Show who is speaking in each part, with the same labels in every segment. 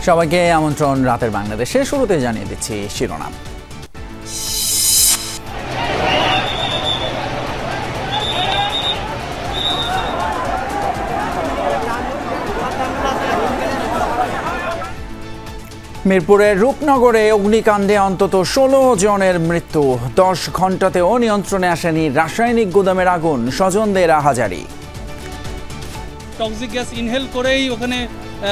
Speaker 1: সবাইকে আমন্ত্রণ রাতের বাংলাদেশে। শুরুতে জানিয়ে দিচ্ছি শিরোনাম। মিরপুরের রূপনগরে অগ্নিকাণ্ডে অন্তত 16 জনের মৃত্যু। 10 ঘণ্টাতেও নিয়ন্ত্রণে আসেনি রাসায়নিক গুদামের আগুন, স্বজনদের আহাজারি।
Speaker 2: টক্সিক গ্যাস ইনহেল করেই ওখানে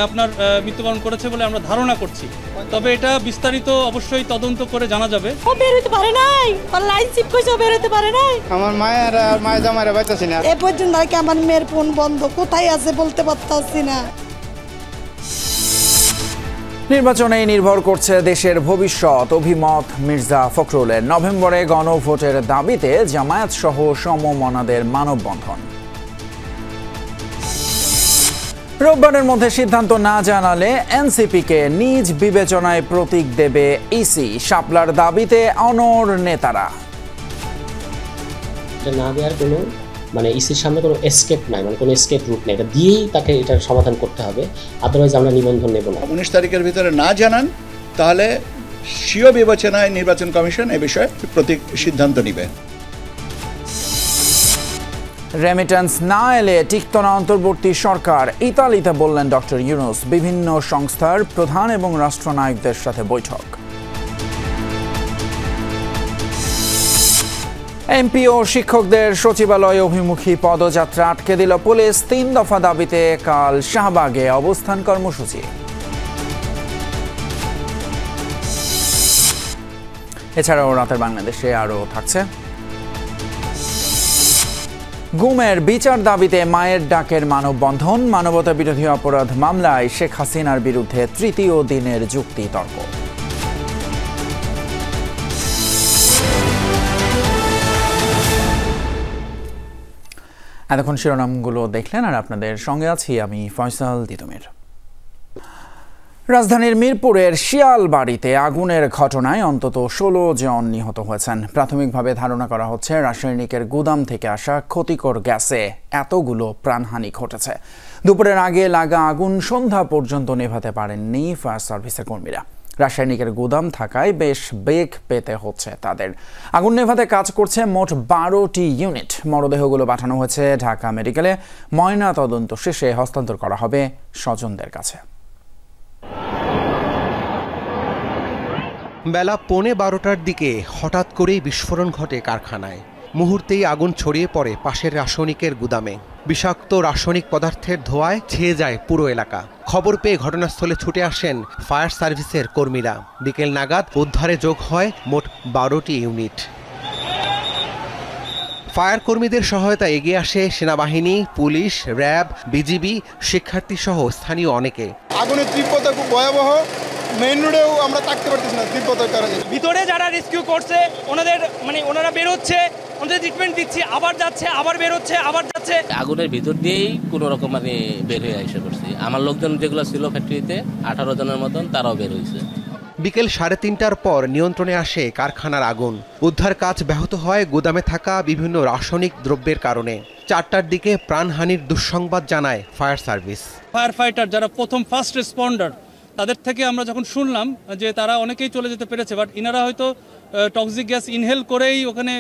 Speaker 2: আপনার মৃত্যুবরণ করেছে বলে আমরা ধারণা করছি, তবে এটা বিস্তারিত অবশ্যই তদন্ত করে জানা যাবে।
Speaker 3: ও বের হতে পারে নাই, লাইন চিপ কইছে বের হতে পারে নাই।
Speaker 4: আমার মায়ের জামাইরা বাইতেছি না।
Speaker 3: এ পর্যন্ত আর কি আমার মেয়ের ফোন বন্ধ, কোথায় আছে বলতে পারতাছি না।
Speaker 1: নির্বাচনে নির্ভর করছে দেশের ভবিষ্যৎ, অভিমত মির্জা ফখরুলের। নভেম্বরে গণভোটের দাবিতে জামায়াত সহ সমমনাদের মানববন্ধন। রোববারের মধ্যে সিদ্ধান্ত না জানালে এনসিপিকে নিজ বিবেচনায় প্রতীক দেবে ইসি। শাপলার দাবিতে অনড় নেতারা।
Speaker 5: না দেওয়ার কোনো ইসির সামনে কোনো এসকেপ নাই, কোনো এসকেপ রুট নেই। এটা দিয়েই তাকে এটার সমাধান করতে হবে, আদারওয়াইজ আমরা নিবন্ধন নেব না।
Speaker 6: 19 তারিখের ভিতরে না জানান তাহলে স্বীয় বিবেচনায় নির্বাচন কমিশন এ বিষয়ে প্রতীক সিদ্ধান্ত নেবে।
Speaker 1: রেমিটেন্স না এলে টিকত না অন্তর্বর্তী সরকার, ইতালিতে বললেন ডক্টর ইউনূস। বিভিন্ন সংস্থার প্রধান এবং রাষ্ট্রনায়কদের সাথে বৈঠক। এমপি ও শিক্ষকদের সচিবালয় অভিমুখী পদযাত্রা আটকে দিল পুলিশ। 3 দফা দাবিতে কাল শাহবাগে অবস্থান কর্মসূচি। এছাড়াও রাতের বাংলাদেশে আরও থাকছে। গুমের বিচার দাবিতে মায়ের ডাকের মানববন্ধন। মানবতা বিরোধী অপরাধ মামলায় শেখ হাসিনার বিরুদ্ধে 3য় দিনের যুক্তি তর্ক। এতক্ষণ শিরোনামগুলো দেখলেন, আর আপনাদের সঙ্গে আছি আমি ফয়সাল তিতুমির। রাজধানীর মিরপুরের শিয়ালবাড়িতে আগুনের ঘটনায় অন্তত 16 জন নিহত হয়েছেন। প্রাথমিকভাবে ধারণা করা হচ্ছে রাসায়নিকের গুদাম থেকে আসা ক্ষতিকর গ্যাসে এতগুলো প্রাণহানি ঘটেছে। দুপুরের আগে লাগা আগুন সন্ধ্যা পর্যন্ত নেভাতে পারেননি ফায়ার সার্ভিসের কর্মীরা। রাসায়নিকের গুদাম থাকায় বেশ বেগ পেতে হচ্ছে তাদের। আগুন নেভাতে কাজ করছে মোট 12টি ইউনিট। মরদেহগুলো পাঠানো হয়েছে ঢাকা মেডিকেলে। ময়না তদন্ত শেষে হস্তান্তর করা হবে স্বজনদের কাছে।
Speaker 7: বেলা 11:15টার দিকে হঠাৎ করেই বিস্ফোরণ ঘটে কারখানায়। মুহূর্তেই আগুন ছড়িয়ে পড়ে পাশের রাসায়নিকের গুদামে। বিষাক্ত রাসায়নিক পদার্থের ধোঁয়ায় ছেয়ে যায় পুরো এলাকা। খবর পেয়ে ঘটনাস্থলে ছুটে আসেন ফায়ার সার্ভিসের কর্মীরা। বিকেল নাগাদ উদ্ধারে যোগ হয় মোট 12টি ইউনিট। ফায়ার কর্মীদের সহায়তায় এগিয়ে আসে সেনাবাহিনী, পুলিশ, র্যাব, বিজিবি, শিক্ষার্থী সহ স্থানীয় অনেকে।
Speaker 4: আগুনের তীব্রতা খুব ভয়াবহ। মেইন রোডেও আমরা থাকতে পারতেছি না তীব্রতার কারণে।
Speaker 2: ভিতরে যারা রেস্কিউ করছে ওনারা বেরোচ্ছে, ওনাদের ট্রিটমেন্ট দিচ্ছি, আবার যাচ্ছে, আবার বেরোচ্ছে, আবার যাচ্ছে।
Speaker 5: আগুনের ভিতর দিয়েই কোনো রকম বের হয়ে এসে পড়ছি। আমার লোকজন যেগুলো ছিল ফ্যাক্টরিতে 18 জনের মতন, তারাও বের হয়েছে।
Speaker 7: বিকেল 3:30টার পর নিয়ন্ত্রণে আসে কারখানার আগুন। উদ্ধার কাজ ব্যাহত হয় গুদামে থাকা বিভিন্ন রাসায়নিক দ্রব্যের কারণে। 4টার দিকে প্রাণহানির দুঃসংবাদ জানায় ফায়ার সার্ভিস।
Speaker 2: ফায়ার ফাইটার যারা প্রথম ফার্স্ট রেসপন্ডার, তাদের থেকে আমরা যখন শুনলাম যে তারা অনেকেই চলে যেতে পেরেছে, বাট ইনারা হয়তো টক্সিক গ্যাস ইনহেল করেই ওখানে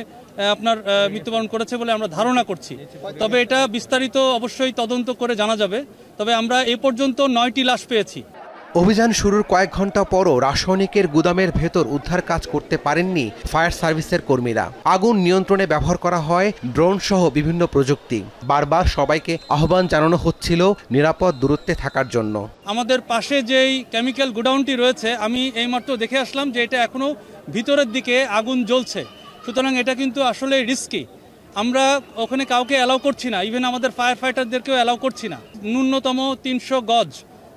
Speaker 2: আপনার মৃত্যুবরণ করেছে বলে আমরা ধারণা করছি, তবে এটা বিস্তারিত অবশ্যই তদন্ত করে জানা যাবে। তবে আমরা এ পর্যন্ত 9টি লাশ পেয়েছি।
Speaker 7: অভিযান শুরুর কয়েক ঘন্টা পরও রাসায়নিকের গুদামের ভেতর উদ্ধার কাজ করতে পারেননি ফায়ার সার্ভিসের কর্মীরা। আগুন নিয়ন্ত্রণে ব্যবহার করা হয় ড্রোন সহ বিভিন্ন প্রযুক্তি। বারবার সবাইকে আহ্বান জানানো হচ্ছিল নিরাপদ দূরত্বে থাকার জন্য।
Speaker 2: আমাদের পাশে যেই কেমিক্যাল গোডাউনটি রয়েছে, আমি এইমাত্র দেখে আসলাম যে এটা এখনো ভিতরের দিকে আগুন জ্বলছে। সুতরাং এটা কিন্তু আসলে রিস্কি। আমরা ওখানে কাউকে অ্যালাউ করছি না, ইভেন আমাদের ফায়ার ফাইটারদেরকেও অ্যালাউ করছি না। ন্যূনতম 300 গজ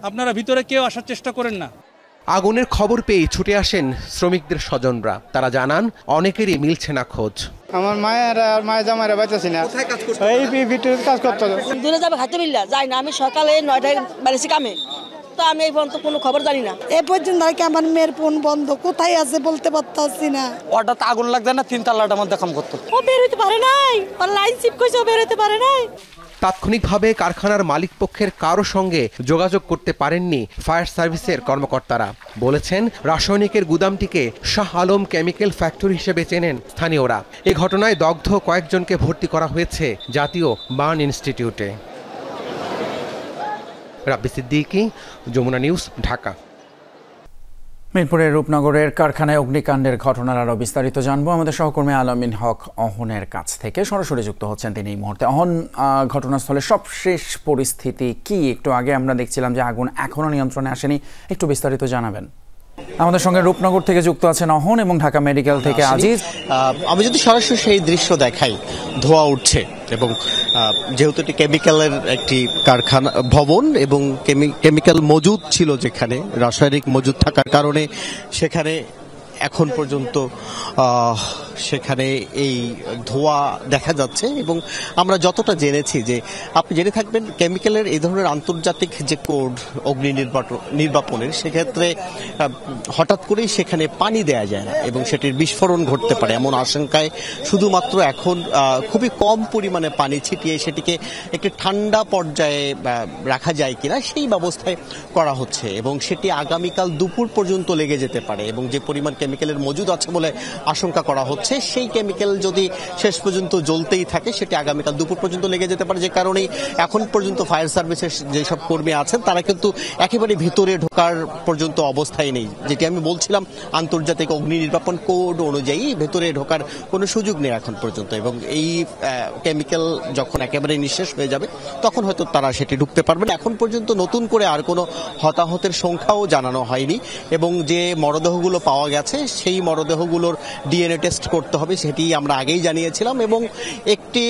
Speaker 2: আপনারা ভিতরে কেউ আসার চেষ্টা করেন না।
Speaker 7: আগুনের খবর পেয়ে ছুটে আসেন শ্রমিকদের স্বজনরা। তারা জানান অনেকেরই মিলছে না খোঁজ।
Speaker 4: আমার মায়ের জামাইরা বাইতেছি না। কোথায় কাজ করতে? এই ভিতরে কাজ করতে।
Speaker 3: দূরে যাবে খাইতে মিল্লা যাই না। আমি সকালে 9টায় বেরিয়েছি কামে, তো আমি এই পর্যন্ত কোনো খবর জানি না। এ পর্যন্ত আর কি আমার মেয়ের ফোন বন্ধ, কোথায় আছে বলতে পারতাছি না।
Speaker 4: হঠাৎ আগুন লাগছে না 3 তলাটার মধ্যে কাম করতো।
Speaker 3: ও বের হতে পারে নাই, লাইন চিপ কইছে বের হতে পারে নাই।
Speaker 7: তাৎক্ষণিকভাবে কারখানার মালিকপক্ষের কারো সঙ্গে যোগাযোগ করতে পারেননি ফায়ার সার্ভিসের কর্মকর্তারা। বলেছেন, রাসায়নিকের গুদামটিকে শাহ আলম কেমিক্যাল ফ্যাক্টরি হিসেবে চেনেন স্থানীয়রা। এ ঘটনায় দগ্ধ কয়েকজনকে ভর্তি করা হয়েছে জাতীয় বার্ন ইনস্টিটিউটে। রাব্বি সিদ্দিকী, যমুনা নিউজ, ঢাকা।
Speaker 1: মিরপুরের রূপনগরের কারখানায় অগ্নিকাণ্ডের ঘটনার আরও বিস্তারিত জানবো আমাদের সহকর্মী আলামিন হক অহনের কাছ থেকে। সরাসরি যুক্ত হচ্ছেন তিনি এই মুহূর্তে। অহন, ঘটনাস্থলে সবশেষ পরিস্থিতি কি? একটু আগে আমরা দেখছিলাম যে আগুন এখনও নিয়ন্ত্রণে আসেনি, একটু বিস্তারিত জানাবেন। আমাদের সঙ্গে রূপনগর থেকে যুক্ত আছেন অহন এবং ঢাকা মেডিকেল থেকে আজিজ।
Speaker 8: আমি যদি সরাসরি সেই দৃশ্য দেখাই, ধোঁয়া উঠছে এবং যেহেতু এটি কেমিক্যালের একটি কারখানা ভবন এবং কেমিক্যাল মজুদ ছিল, যেখানে রাসায়নিক মজুদ থাকার কারণে সেখানে এখন পর্যন্ত সেখানে এই ধোঁয়া দেখা যাচ্ছে। এবং আমরা যতটা জেনেছি, যে আপনি জেনে থাকবেন কেমিক্যালের এই ধরনের আন্তর্জাতিক যে কোড অগ্নি নির্বাপনের, সেক্ষেত্রে হঠাৎ করেই সেখানে পানি দেয়া যায় না এবং সেটির বিস্ফোরণ ঘটতে পারে এমন আশঙ্কায় শুধুমাত্র এখন খুবই কম পরিমাণে পানি ছিটিয়ে সেটিকে একটি ঠান্ডা পর্যায়ে রাখা যায় কিনা সেই ব্যবস্থায় করা হচ্ছে এবং সেটি আগামীকাল দুপুর পর্যন্ত লেগে যেতে পারে। এবং যে পরিমাণ কেমিক্যালের মজুদ আছে বলে আশঙ্কা করা হচ্ছে, সেই কেমিক্যাল যদি শেষ পর্যন্ত জ্বলতেই থাকে সেটি আগামীকাল দুপুর পর্যন্ত লেগে যেতে পারে। যে কারণেই এখন পর্যন্ত ফায়ার সার্ভিসের যেসব কর্মী আছেন তারা কিন্তু একেবারে ভিতরে ঢোকার পর্যন্ত অবস্থায় নেই। যেটি আমি বলছিলাম, আন্তর্জাতিক অগ্নি নির্বাপন কোড অনুযায়ী ভেতরে ঢোকার কোনো সুযোগ নেই এখন পর্যন্ত। এবং এই কেমিক্যাল যখন একেবারে নিঃশেষ হয়ে যাবে তখন হয়তো তারা সেটি ঢুকতে পারবেন। এখন পর্যন্ত নতুন করে আর কোনো হতাহতের সংখ্যাও জানানো হয়নি এবং যে মরদেহগুলো পাওয়া গেছে সেই মরদেহগুলোর ডিএনএ টেস্ট করতে হবে, সেটি আমরা আগেই জানিয়েছিলাম। এবং একটি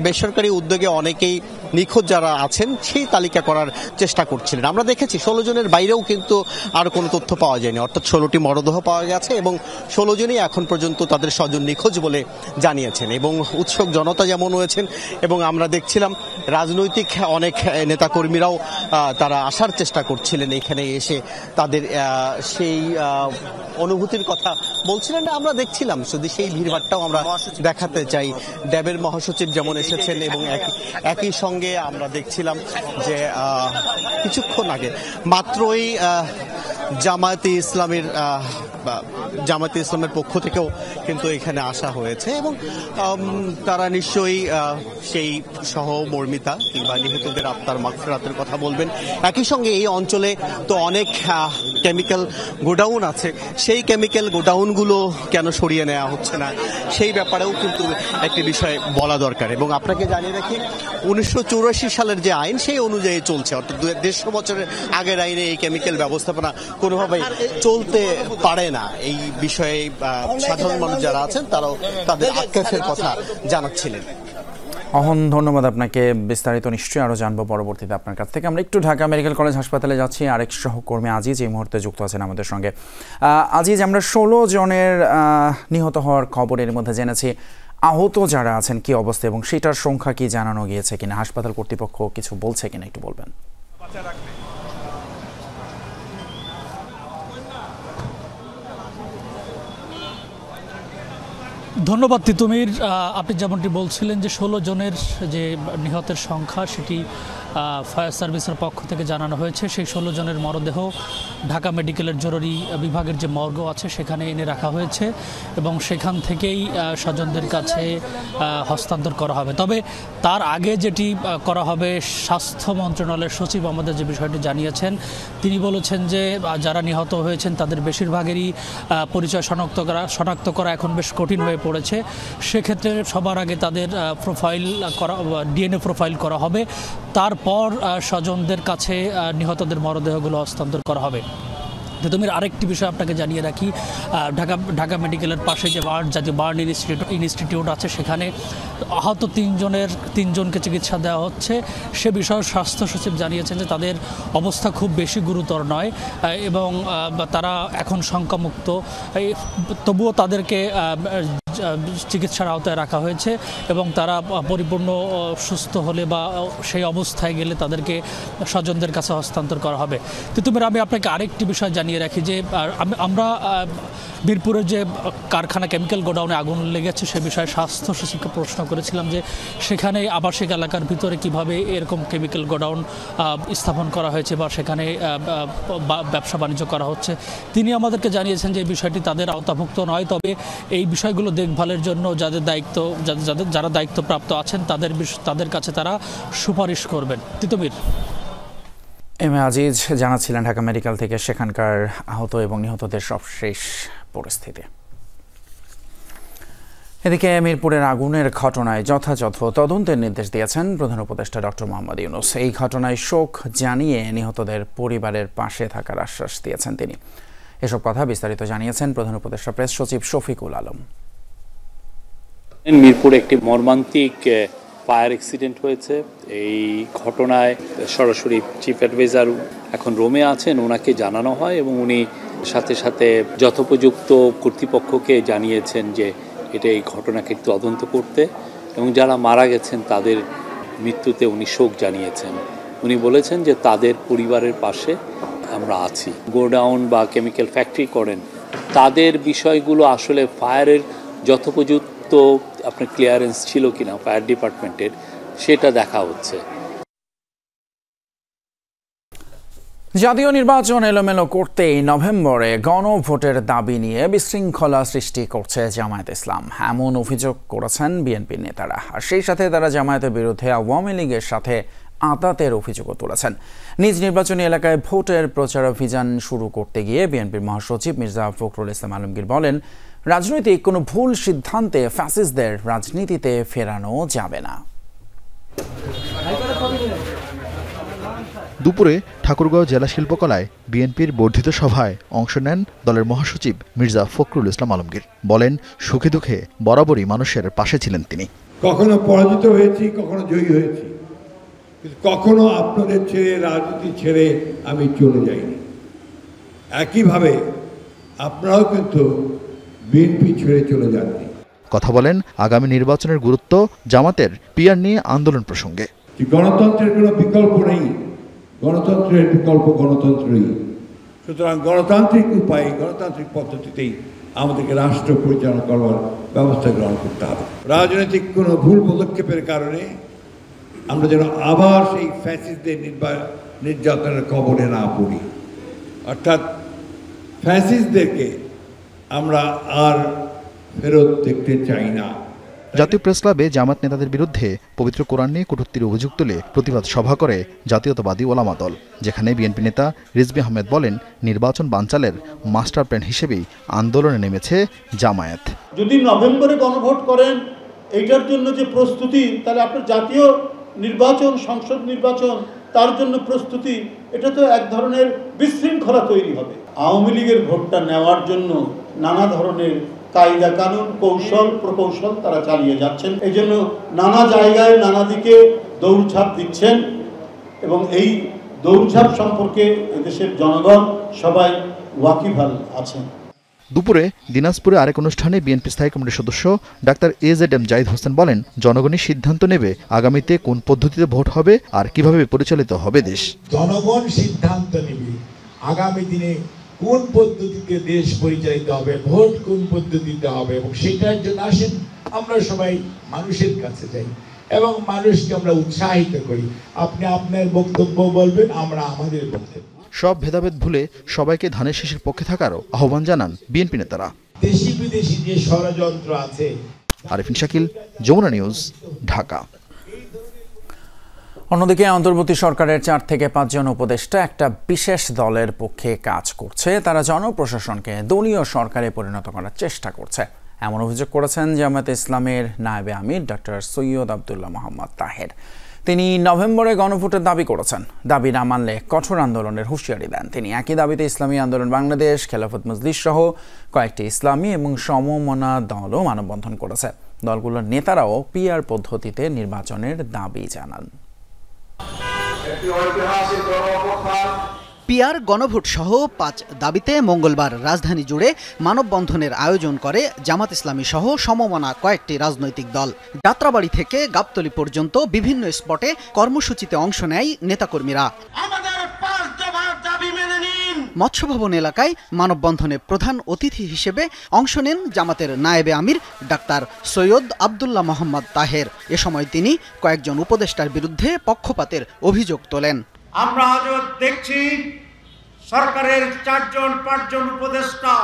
Speaker 8: বেসরকারি উদ্যোগে অনেকেই নিখোঁজ যারা আছেন সেই তালিকা করার চেষ্টা করছিলেন। আমরা দেখেছি 16 জনের বাইরেও কিন্তু আর কোনো তথ্য পাওয়া যায়নি, অর্থাৎ 16টি মরদেহ পাওয়া গেছে এবং 16 জনই এখন পর্যন্ত তাদের স্বজন নিখোঁজ বলে জানিয়েছেন। এবং উৎসুক জনতা যেমন হয়েছেন এবং আমরা দেখছিলাম রাজনৈতিক অনেক নেতাকর্মীরাও তারা আসার চেষ্টা করছিলেন এখানে এসে, তাদের সেই অনুভূতির কথা বলছিলেন। আমরা দেখছিলাম শুধু সেই ভিড়ভাড়টাও আমরা দেখাতে চাই। ড্যাবের মহাসচিব যেমন এসেছেন এবং একই সঙ্গে আমরা দেখছিলাম যে কিছুক্ষণ আগে মাত্রই জামায়াতে ইসলামের পক্ষ থেকেও কিন্তু এখানে আসা হয়েছে এবং তারা নিশ্চয়ই সেই সহমর্মিতা কিংবা নিহতদের আত্মার মাগফিরাতের কথা বলবেন। একই সঙ্গে এই অঞ্চলে তো অনেক কেমিক্যাল গোডাউন আছে, সেই কেমিক্যাল গোডাউনগুলো কেন সরিয়ে নেওয়া হচ্ছে না সেই ব্যাপারেও কিন্তু একটি বিষয় বলা দরকার। এবং আপনাকে জানিয়ে রাখি, 1984 সালের যে আইন সেই অনুযায়ী চলছে, অর্থাৎ 150 বছরের আগের আইনে এই কেমিক্যাল ব্যবস্থাপনা কোনোভাবেই চলতে পারে না। এই বিষয়ে সাধারণ মানুষ যারা আছেন তারাও তাদের আক্ষেপের কথা জানাচ্ছিলেন।
Speaker 1: অহন, ধন্যবাদ আপনাকে। বিস্তারিত নিশ্চয়ই আরও জানবো পরবর্তীতে আপনার কাছ থেকে। আমরা একটু ঢাকা মেডিকেল কলেজ হাসপাতালে যাচ্ছি। আরেক সহকর্মী আজিজ এই মুহূর্তে যুক্ত আছেন আমাদের সঙ্গে। আজিজ, আমরা 16 জনের নিহত হওয়ার খবরের মধ্যে জেনেছি, আহত যারা আছেন কি অবস্থা এবং সেটার সংখ্যা কি জানানো গিয়েছে কিনা, হাসপাতাল কর্তৃপক্ষ কিছু বলছে কিনা একটু বলবেন।
Speaker 9: ধন্যবাদ তিতুমির। আপনি যেমনটি বলছিলেন যে 16 জনের যে নিহতের সংখ্যা সেটি ফায়ার সার্ভিসের পক্ষ থেকে জানানো হয়েছে। সেই 16 জনের মরদেহ ঢাকা মেডিকেলের জরুরি বিভাগের যে মর্গ আছে সেখানে এনে রাখা হয়েছে এবং সেখান থেকেই স্বজনদের কাছে হস্তান্তর করা হবে। তবে তার আগে যেটি করা হবে, স্বাস্থ্য মন্ত্রণালয়ের সচিব আমাদের যে বিষয়টি জানিয়েছেন, তিনি বলেছেন যে যারা নিহত হয়েছেন তাদের বেশিরভাগেরই পরিচয় শনাক্ত করা এখন বেশ কঠিন হয়ে পড়েছে। সেক্ষেত্রে সবার আগে তাদের প্রোফাইল করা, ডিএনএ প্রোফাইল করা হবে, তারপর স্বজনদের কাছে নিহতদের মরদেহগুলো হস্তান্তর করা হবে। তিতুমির, আরেকটি বিষয় আপনাকে জানিয়ে রাখি, ঢাকা মেডিকেলের পাশে যে জাতীয় বার্ন ইনস্টিটিউট আছে সেখানে আহত 3 জনকে চিকিৎসা দেওয়া হচ্ছে। সে বিষয়ে স্বাস্থ্য সচিব জানিয়েছেন যে তাদের অবস্থা খুব বেশি গুরুতর নয় এবং তারা এখন শঙ্কামুক্ত। তবুও তাদেরকে চিকিৎসার আওতায় রাখা হয়েছে এবং তারা পরিপূর্ণ সুস্থ হলে বা সেই অবস্থায় গেলে তাদেরকে স্বজনদের কাছে হস্তান্তর করা হবে। তিতুমির, আমি আপনাকে আরেকটি বিষয় জানিয়ে রাখি যে আমরা বীরপুরের যে কারখানা কেমিক্যাল গোডাউনে আগুন লেগেছে সে বিষয়ে স্বাস্থ্য সচিবকে প্রশ্ন করেছিলাম যে সেখানে আবাসিক এলাকার ভিতরে কিভাবে এরকম কেমিক্যাল গোডাউন স্থাপন করা হয়েছে বা সেখানে ব্যবসা বাণিজ্য করা হচ্ছে। তিনি আমাদেরকে জানিয়েছেন যে এই বিষয়টি তাদের আওতাভুক্ত নয়, তবে এই বিষয়গুলো দেখভালের জন্য যারা দায়িত্বপ্রাপ্ত আছেন তাদের কাছে তারা সুপারিশ করবেন। Titumir,
Speaker 1: M A Aziz জানাচ্ছিলেন Dhaka medical থেকে সেখানকার আহত এবং নিহতদের সবশেষ পরিস্থিতি। এদিকে মিরপুরের আগুনের ঘটনায় যথাযথ তদন্তের নির্দেশ দিয়েছেন প্রধান উপদেষ্টা ডক্টর মোহাম্মদ ইউনূস। এই ঘটনায় শোক জানিয়ে নিহতদের পরিবারের পাশে থাকার আশ্বাস দিয়েছেন তিনি। এসব কথা বিস্তারিত জানিয়েছেন প্রধান উপদেষ্টা প্রেস সচিব শফিকুল আলম।
Speaker 10: মিরপুরে একটি মর্মান্তিক ফায়ার অ্যাক্সিডেন্ট হয়েছে। এই ঘটনায় সরাসরি চিফ অ্যাডভাইজার এখন রোমে আছেন, ওনাকে জানানো হয় এবং উনি সাথে সাথে যথোপযুক্ত কর্তৃপক্ষকে জানিয়েছেন যে এই ঘটনাকে তদন্ত করতে এবং যারা মারা গেছেন তাদের মৃত্যুতে উনি শোক জানিয়েছেন। উনি বলেছেন যে তাদের পরিবারের পাশে আমরা আছি। গোডাউন বা কেমিক্যাল ফ্যাক্টরি করেন, তাদের বিষয়গুলো আসলে ফায়ারের যথোপযুক্ত আপনার ক্লিয়ারেন্স ছিল কিনা ফায়ার ডিপার্টমেন্টের, সেটা দেখা হচ্ছে।
Speaker 1: জাতীয় নির্বাচন এলোমেলো করতেই নভেম্বরে গণভোটের দাবি নিয়ে বিশৃঙ্খলা সৃষ্টি করছে জামায়াত ইসলাম, এমন অভিযোগ করেছেন বিএনপির নেতারা। আর সেই সাথে তারা জামায়াতের বিরুদ্ধে আওয়ামী লীগের সাথে আঁতাতের অভিযোগও তুলেছেন। নিজ নির্বাচনী এলাকায় ভোটের প্রচারাভিযান শুরু করতে গিয়ে বিএনপির মহাসচিব মির্জা ফখরুল ইসলাম আলমগীর বলেন, রাজনৈতিক কোনো ভুল সিদ্ধান্তে ফ্যাসিস্টদের রাজনীতিতে ফেরানো যাবে না।
Speaker 11: দুপুরে ঠাকুরগাঁও জেলা শিল্পকলায় বিএনপির বর্ধিত সভায় অংশ নেন দলের মহাসচিব মির্জা ফখরুল ইসলাম আলমগীর। বলেন, সুখে দুঃখে বরাবরই মানুষের পাশে ছিলেন তিনি।
Speaker 12: কখনো পরাজিত হয়েছি, কখনো জয়ী হয়েছি, কিন্তু কখনো আপনাদের ছেড়ে, রাজনীতি ছেড়ে আমি চলে যাইনি। একইভাবে আপনারাও কিন্তু বিএনপি ছেড়ে চলে যাননি।
Speaker 11: কথা বলেন আগামী নির্বাচনের গুরুত্ব, জামাতের পিআর নিয়ে আন্দোলন প্রসঙ্গে।
Speaker 12: গণতন্ত্রের কোনো বিকল্প নেই, গণতন্ত্রের বিকল্প গণতন্ত্রই। সুতরাং গণতান্ত্রিক উপায়ে, গণতান্ত্রিক পদ্ধতিতেই আমাদেরকে রাষ্ট্র পরিচালনা করবার ব্যবস্থা গ্রহণ করতে হবে। রাজনৈতিক কোনো ভুল পদক্ষেপের কারণে আমরা যেন আবার সেই ফ্যাসিস্টদের নির্যাতনের কবলে না পড়ি, অর্থাৎ ফ্যাসিস্টদেরকে আমরা আর ফেরত দেখতে চাই না।
Speaker 11: জাতীয় প্রেস ক্লাবে জামাত নেতাদের বিরুদ্ধে পবিত্র কোরআন নিয়ে কটূক্তির অভিযোগ তুলে প্রতিবাদ সভা করে জাতীয়তাবাদী ওলামা দল, যেখানে বিএনপি নেতা রিজভী আহমেদ বলেন, নির্বাচন বানচালের মাস্টার প্ল্যান হিসেবেই আন্দোলনে নেমেছে জামায়াত।
Speaker 13: যদি নভেম্বরে গণভোট করেন, এইটার জন্য যে প্রস্তুতি, তাহলে আপনার জাতীয় নির্বাচন, সংসদ নির্বাচন, তার জন্য প্রস্তুতি, এটা তো এক ধরনের বিশৃঙ্খলা তৈরি হবে। আওয়ামী লীগের ভোটটা নেওয়ার জন্য নানা ধরনের কায়দা কানুন, কৌশল প্রকৌশল তারা চালিয়ে যাচ্ছেন। এই জন্য নানা জায়গায় নানা দিকে দৌড়ঝাঁপ দিচ্ছেন এবং এই দৌড়ঝাঁপ সম্পর্কে এদেশের জনগণ সবাই ওয়াকিবহাল আছেন।
Speaker 11: দুপুরে দিনাজপুরে আরেক অনুষ্ঠানে বিএনপি স্থায়ী কমিটির সদস্য ডাক্তার AZM জাহিদ হোসেন বলেন, জনগণই সিদ্ধান্ত নেবে আগামীতে কোন পদ্ধতিতে ভোট হবে আর কিভাবে পরিচালিত হবে দেশ।
Speaker 14: জনগণ সিদ্ধান্ত নেবে আগামী দিনে কোন পদ্ধতিতে দেশ পরিচালিত হবে, ভোট কোন পদ্ধতিতে হবে, এবং সেটার জন্য আসেন আমরা সবাই মানুষের কাছে যাই এবং মানুষকে আমরা উৎসাহিত করি। আপনি আপনার বক্তব্য বলবেন, আমরা আমাদের বক্তব্য।
Speaker 11: সব ভেদাভেদ ভুলে সবাইকে ধানের শীষের পক্ষে থাকারও আহ্বান জানান বিএনপি নেতারা।
Speaker 14: দেশি বিদেশি যে ষড়যন্ত্র আছে।
Speaker 11: আরিফিন শাকিল, যমুনা নিউজ, ঢাকা।
Speaker 1: অন্যদিকে অন্তর্বর্তী সরকারের 4 থেকে 5 জন উপদেষ্টা একটা বিশেষ দলের পক্ষে কাজ করছে। তারা জনপ্রশাসনকে দলীয় সরকারে পরিণত করার চেষ্টা করছে, এমন অভিযোগ করেছেন জামায়াতে ইসলামের নায়েবে আমির ডক্টর সৈয়দ আব্দুল্লাহ মোহাম্মদ তাহের। তিনি নভেম্বরে গণভোটের দাবি করেছেন। দাবি না মানলে কঠোর আন্দোলনের হুঁশিয়ারি দেন তিনি। একই দাবিতে ইসলামী আন্দোলন বাংলাদেশ, খেলাফত মজলিস সহ কয়েকটি ইসলামী এবং সমমনা দলও মানববন্ধন করেছে। দলগুলোর নেতারাও পিআর পদ্ধতিতে নির্বাচনের দাবি জানান।
Speaker 15: পিআর গণভোট সহ 5 দাবিতে মঙ্গলবার রাজধানী জুড়ে মানববন্ধনের আয়োজন করে জামাত ইসলামী সহ সমমনা কয়েকটি রাজনৈতিক দল। যাত্রাবাড়ি থেকে গাবতলী পর্যন্ত বিভিন্ন স্পটে কর্মসূচিতে অংশ নেয় নেতাকর্মীরা। মৎস্য ভবন এলাকায় মানববন্ধনে প্রধান অতিথি হিসেবে অংশ নেন জামাতের নায়েবে আমির ডাক্তার সৈয়দ আব্দুল্লাহ মোহাম্মদ তাহের। এ সময় তিনি কয়েকজন উপদেষ্টার বিরুদ্ধে পক্ষপাতের অভিযোগ তোলেন।
Speaker 16: আমরা আজও দেখছি সরকারের 4-5জন উপদেষ্টা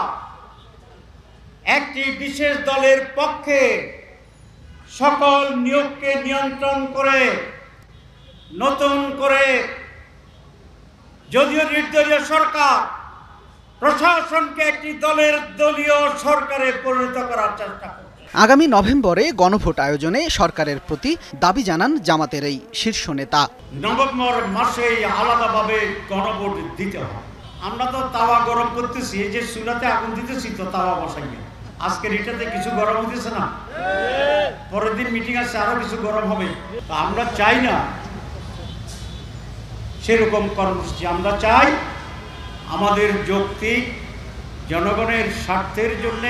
Speaker 16: একটি বিশেষ দলের পক্ষে সকল নিয়োগকে নিয়ন্ত্রণ করে নতুন করে যদিও নির্দলীয় সরকার প্রশাসনকে একটি দলীয় সরকারে পরিণত করার চেষ্টা করে।
Speaker 15: আগামী নভেম্বরে গণভোট আয়োজনে সরকারের প্রতি দাবি জানান জামাতের এই শীর্ষ নেতা।
Speaker 16: নভেম্বর মাসে আলাদাভাবে গণভোট দিতে হবে। আমরা তো তাওয়া গরম করতেছি, এই যে চুলাতে আগুন দিতেছি তো তাওয়া বসাই, আজকের এটাতে কিছু গরম হইতেছে না, পরের দিন মিটিং আছে আরো কিছু গরম হবে। আমরা চাই না সেরকম কর্মসূচি, আমরা চাই আমাদের যৌক্তিক জনগণের স্বার্থের জন্য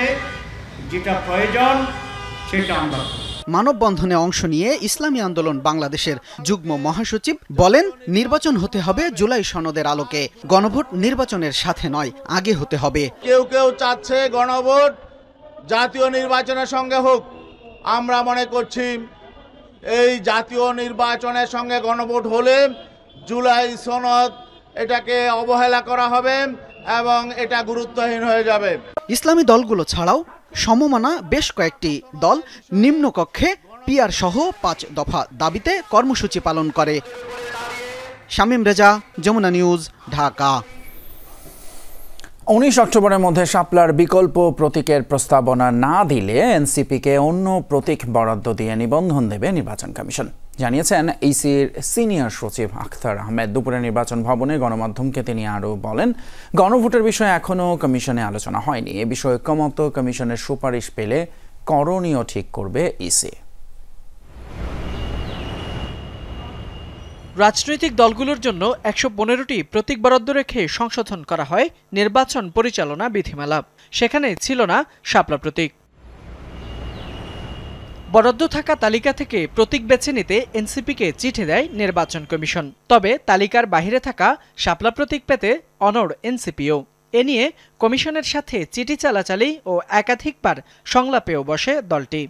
Speaker 16: যেটা প্রয়োজন সেটা আমরা।
Speaker 15: মানববন্ধনে অংশ নিয়ে ইসলামী আন্দোলন বাংলাদেশের যুগ্ম মহাসচিব বলেন, নির্বাচন হতে হবে জুলাই সনদের আলোকে, গণভোট নির্বাচনের সাথে নয়, আগে হতে হবে।
Speaker 17: কেউ কেউ চাচ্ছে গণভোট জাতীয় নির্বাচনের সঙ্গে হোক। আমরা মনে করছি এই জাতীয় নির্বাচনের সঙ্গে গণভোট হলে জুলাই সনদ এটাকে অবহেলা করা হবে এবং এটা গুরুত্বহীন হয়ে যাবে।
Speaker 15: ইসলামী দলগুলো ছাড়াও সমমনা বেশ কয়েকটি দল নিম্নকক্ষে পিআর সহ 5 দফা দাবিতে কর্মসূচি পালন করে। শামীম রেজা, যমুনা নিউজ, ঢাকা।
Speaker 1: 19 অক্টোবরের মধ্যে শাপলার বিকল্প প্রতীকের প্রস্তাবনা না দিলে এনসিপিকে অন্য প্রতীক বরাদ্দ দিয়ে নিবন্ধন দেবে নির্বাচন কমিশন, জানিয়েছেন ইসির সিনিয়র সচিব আখতার আহমেদ। দুপুরে নির্বাচন ভবনে গণমাধ্যমকে তিনি আরও বলেন, গণভোটের বিষয়ে এখনও কমিশনে আলোচনা হয়নি। এ বিষয়ে ঐকমত্য কমিশনের সুপারিশ পেলে করণীয় ঠিক করবে ইসি।
Speaker 18: রাজনৈতিক দলগুলোর জন্য 115টি প্রতীক বরাদ্দ রেখে সংশোধন করা হয় নির্বাচন পরিচালনা বিধিমালা। সেখানে ছিল না শাপলা প্রতীক। বরাদ্দ থাকা তালিকা থেকে প্রতীক বেছে নিতে এনসিপিকে চিঠি দেয় নির্বাচন কমিশন। তবে তালিকার বাইরে থাকা শাপলা প্রতীক পেতে অনড় এনসিপিও। এ নিয়ে কমিশনের সাথে চিঠি চালাচালি ও একাধিকবার সংলাপেও বসে দলটি।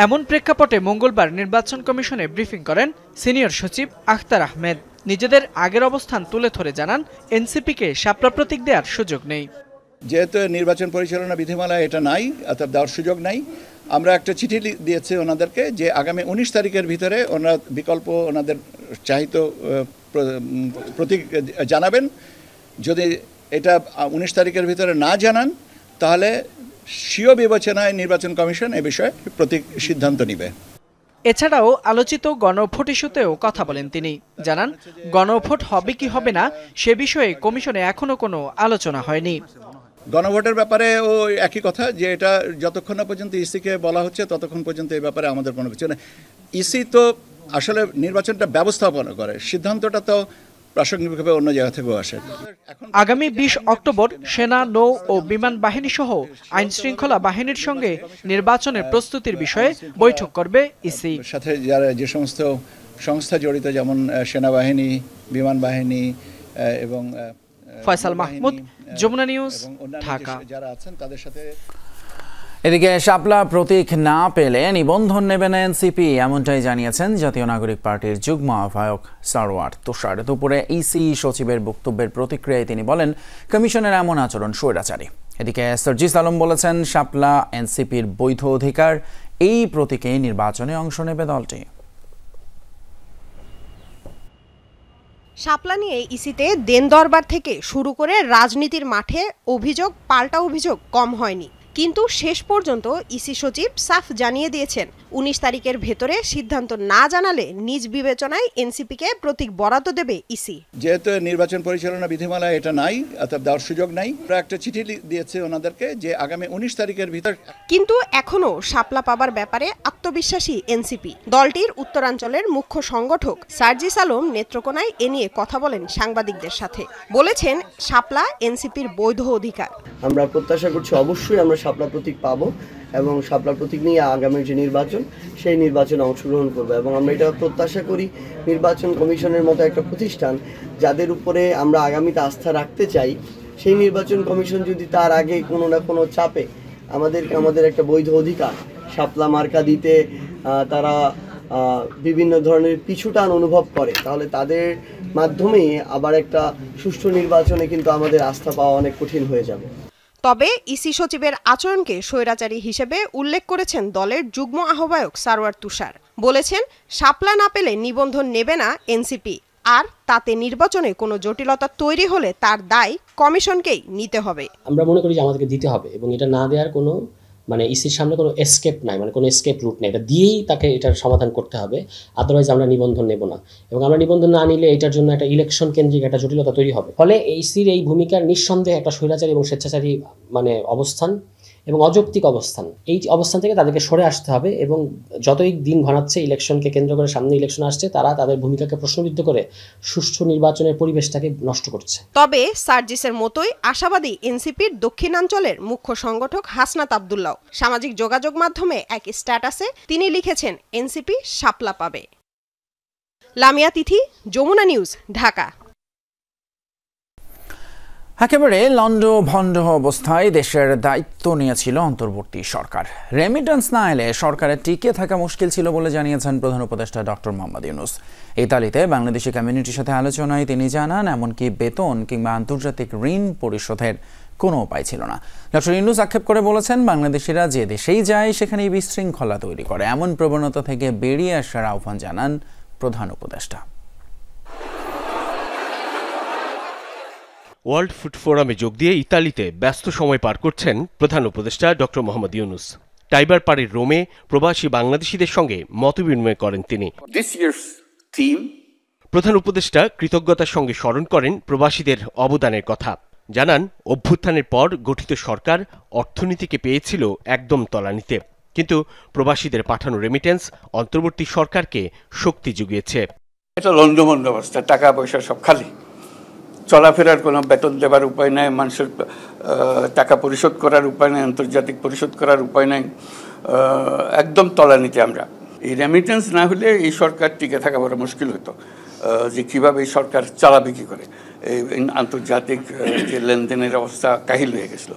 Speaker 18: এমন প্রেক্ষাপটে মঙ্গলবার নির্বাচন কমিশনে ব্রিফিং করেন সিনিয়র সচিব আখতার আহমেদ। নিজেদের আগের অবস্থান তুলে ধরে জানান, এনসিপিকে শাপলা প্রতীক দেওয়ার সুযোগ নেই।
Speaker 6: যেহেতু নির্বাচন পরিচালনা বিধিমালা এটা নাই, অর্থাৎ দেওয়ার সুযোগ নাই, আমরা একটা চিঠি দিয়েছি ওনাদেরকে যে আগামী 19 তারিখের ভিতরে ওনারা বিকল্প ওনাদের চাহিত প্রতীক জানাবেন। যদি এটা 19 তারিখের ভিতরে না জানান তাহলে স্বীয় বিবেচনায় নির্বাচন কমিশন এ বিষয়ে প্রতীক সিদ্ধান্ত নেবে।
Speaker 18: এছাড়াও আলোচিত গণভোট ইস্যুতেও কথা বলেন তিনি। জানান, গণভোট হবে কি হবে না সে বিষয়ে কমিশনে এখনো কোনো আলোচনা হয়নি।
Speaker 6: গণভোটের ব্যাপারে ও একই কথা, যে এটা যতক্ষণ না পর্যন্ত ইসিকে বলা হচ্ছে ততক্ষণ পর্যন্ত এই ব্যাপারে আমাদের কোনো কিছু নেই। ইসি তো আসলে নির্বাচনটা ব্যবস্থাপনা করে, সিদ্ধান্তটা তো প্রাসঙ্গিকভাবে অন্য জায়গা থেকেও আসে।
Speaker 18: আগামী 20 অক্টোবর সেনা, নৌ ও বিমান বাহিনী সহ আইন শৃঙ্খলা বাহিনীর সঙ্গে নির্বাচনের প্রস্তুতির বিষয়ে বৈঠক করবে ইসি।
Speaker 6: সাথে যারা যে সমস্ত সংস্থা জড়িত, যেমন সেনাবাহিনী, বিমান বাহিনী এবং
Speaker 18: ফয়সাল মাহমুদ, যমুনা নিউজ, ঢাকা।
Speaker 6: যারা আছেন তাদের সাথে।
Speaker 1: এদিকে শাপলা প্রতীক না পেলে নিবন্ধন নেবে না এনসিপি, এমনটাই জানিয়েছেন জাতীয় নাগরিক পার্টির যুগ্ম আহ্বায়ক সারওয়ার তুষার। দুপুরে ইসি সচিবের বক্তব্যের প্রতিক্রিয়ায় তিনি বলেন, কমিশনের এমন আচরণ স্বৈরাচারী। এদিকে সার্জিস আলম বলেছেন, শাপলা এনসিপির বৈধ অধিকার, এই প্রতীকে নির্বাচনে অংশ নেবে দলটি।
Speaker 19: শাপলা নিয়ে ইসিতে দেন দরবার থেকে শুরু করে রাজনীতির মাঠে অভিযোগ পাল্টা অভিযোগ কম হয়নি। কিন্তু শেষ পর্যন্ত ইসি সচিব সাফ জানিয়ে দিয়েছেন 19 তারিখের ভেতরে সিদ্ধান্ত না জানালে নিজ বিবেচনায় এনসিপিকে প্রতীক বরাদ্দ দেবে ইসি।
Speaker 6: যেহেতু নির্বাচন পরিচালনা বিধিমালা এটা নাই, অর্থাৎ দেওয়ার সুযোগ নাই, আমরা একটা চিঠি দিয়েছে ওনাদেরকে যে আগামী 19 তারিখের ভিতর।
Speaker 19: কিন্তু এখনো শাপলা পাবার ব্যাপারে আত্মবিশ্বাসী এনসিপি। দলটির উত্তরাঞ্চলের মুখ্য সংগঠক সার্জিস আলম নেত্রকোনায় এ নিয়ে কথা বলেন সাংবাদিকদের সাথে। বলেছেন শাপলা এনসিপির বৈধ অধিকার।
Speaker 20: আমরা প্রত্যাশা করছি অবশ্যই আমরা শাপলা প্রতীক পাবো এবং শাপলা প্রতীক নিয়ে আগামী যে নির্বাচন সেই নির্বাচনে অংশগ্রহণ করবো এবং আমরা এটা প্রত্যাশা করি নির্বাচন কমিশনের মতো একটা প্রতিষ্ঠান যাদের উপরে আমরা আগামীতে আস্থা রাখতে চাই, সেই নির্বাচন কমিশন যদি তার আগে কোনো না কোনো চাপে আমাদের একটা বৈধ অধিকার শাপলা মার্কা দিতে তারা বিভিন্ন ধরনের পিছুটান অনুভব করে, তাহলে তাদের মাধ্যমেই আবার একটা সুষ্ঠু নির্বাচনে কিন্তু আমাদের আস্থা পাওয়া অনেক কঠিন হয়ে যাবে।
Speaker 19: তবে ইসি সচিবের আচরণকে স্বৈরাচারী হিসেবে উল্লেখ করেছেন দলের যুগ্ম আহ্বায়ক সারওয়ার তুষার। বলেছেন শাপলা না পেলে নিবন্ধন নেবে না এনসিপি, আর তাতে নির্বাচনে কোনো জটিলতা তৈরি হলে তার দায় কমিশনকেই নিতে হবে।
Speaker 5: আমরা মনে করি যে আমাদেরকে দিতে হবে এবং এটা না দেওয়ার কোনো ইসির সামনে কোনো এসকেপ নাই, কোনো এসকেপ রুট নেই, এটা দিয়েই তাকে এটার সমাধান করতে হবে, আদারওয়াইজ আমরা নিবন্ধন নেব না। এবং আমরা নিবন্ধন না নিলে এটার জন্য একটা ইলেকশন কেন্দ্রিক একটা জটিলতা তৈরি হবে। ফলে ইসির এই ভূমিকার নিঃসন্দেহে একটা স্বৈরাচারী এবং স্বেচ্ছাচারী অবস্থান এবং অযৌক্তিক অবস্থান, এই অবস্থান থেকে তাদেরকে সরে আসতে হবে এবং যতই দিন ঘনাচ্ছে ইলেকশনকে কেন্দ্র করে সামনে ইলেকশন আসছে, তারা তাদের ভূমিকাকে প্রশ্নবিদ্ধ করে সুষ্ঠু নির্বাচনের পরিবেশটাকে নষ্ট করছে।
Speaker 19: তবে সার্জিসের মতোই আশাবাদী এনসিপির দক্ষিণাঞ্চলের মুখ্য সংগঠক হাসনাত আব্দুল্লাহ। সামাজিক যোগাযোগ মাধ্যমে এক স্ট্যাটাসে তিনি লিখেছেন এনসিপি শাপলা পাবে। লামিয়া তিথি, যমুনা নিউজ, ঢাকা।
Speaker 1: একেবারে লন্ডভন্ড অবস্থায় দেশের দায়িত্ব নিয়েছিল অন্তর্বর্তী সরকার। রেমিটেন্স না এলে সরকারের টিকে থাকা মুশকিল ছিল বলে জানিয়েছেন প্রধান উপদেষ্টা ডক্টর মোহাম্মদ ইউনূস। ইতালিতে বাংলাদেশি কমিউনিটির সাথে আলোচনায় তিনি জানান এমনকি বেতন কিংবা আন্তর্জাতিক ঋণ পরিশোধের কোনো উপায় ছিল না। ডক্টর ইউনূস আক্ষেপ করে বলেছেন বাংলাদেশিরা যে দেশেই যায় সেখানেই বিশৃঙ্খলা তৈরি করে, এমন প্রবণতা থেকে বেরিয়ে আসার আহ্বান জানান প্রধান উপদেষ্টা।
Speaker 7: ওয়ার্ল্ড ফুড ফোরামে যোগ দিয়ে ইতালিতে ব্যস্ত সময় পার করছেন প্রধান উপদেষ্টা ডক্টর মোহাম্মদ ইউনূস। টাইবার পাড়ের রোমে প্রবাসী বাংলাদেশিদের সঙ্গে মতবিনিময় করেন তিনি। প্রধান উপদেষ্টা কৃতজ্ঞতার সঙ্গে স্মরণ করেন প্রবাসীদের অবদানের কথা। জানান অভ্যুত্থানের পর গঠিত সরকার অর্থনীতিকে পেয়েছিল একদম তলানিতে, কিন্তু প্রবাসীদের পাঠানো রেমিটেন্স অন্তর্বর্তী সরকারকে শক্তি জুগিয়েছে।
Speaker 21: এটা লন্ডভন্ড অবস্থা, টাকা পয়সা সব খালি, চলাফেরার কোনো বেতন দেবার উপায় নাই, মানুষের টাকা পরিশোধ করার উপায় নাই, আন্তর্জাতিক পরিশোধ করার উপায় নাই, একদম তলানিতে আমরা। এই রেমিটেন্স না হলে এই সরকার টিকে থাকা বড় মুশকিল হতো, যে কীভাবে এই সরকার চালাবে কী করে। এই আন্তর্জাতিক যে লেনদেনের অবস্থা কাহিল হয়ে গেছিল।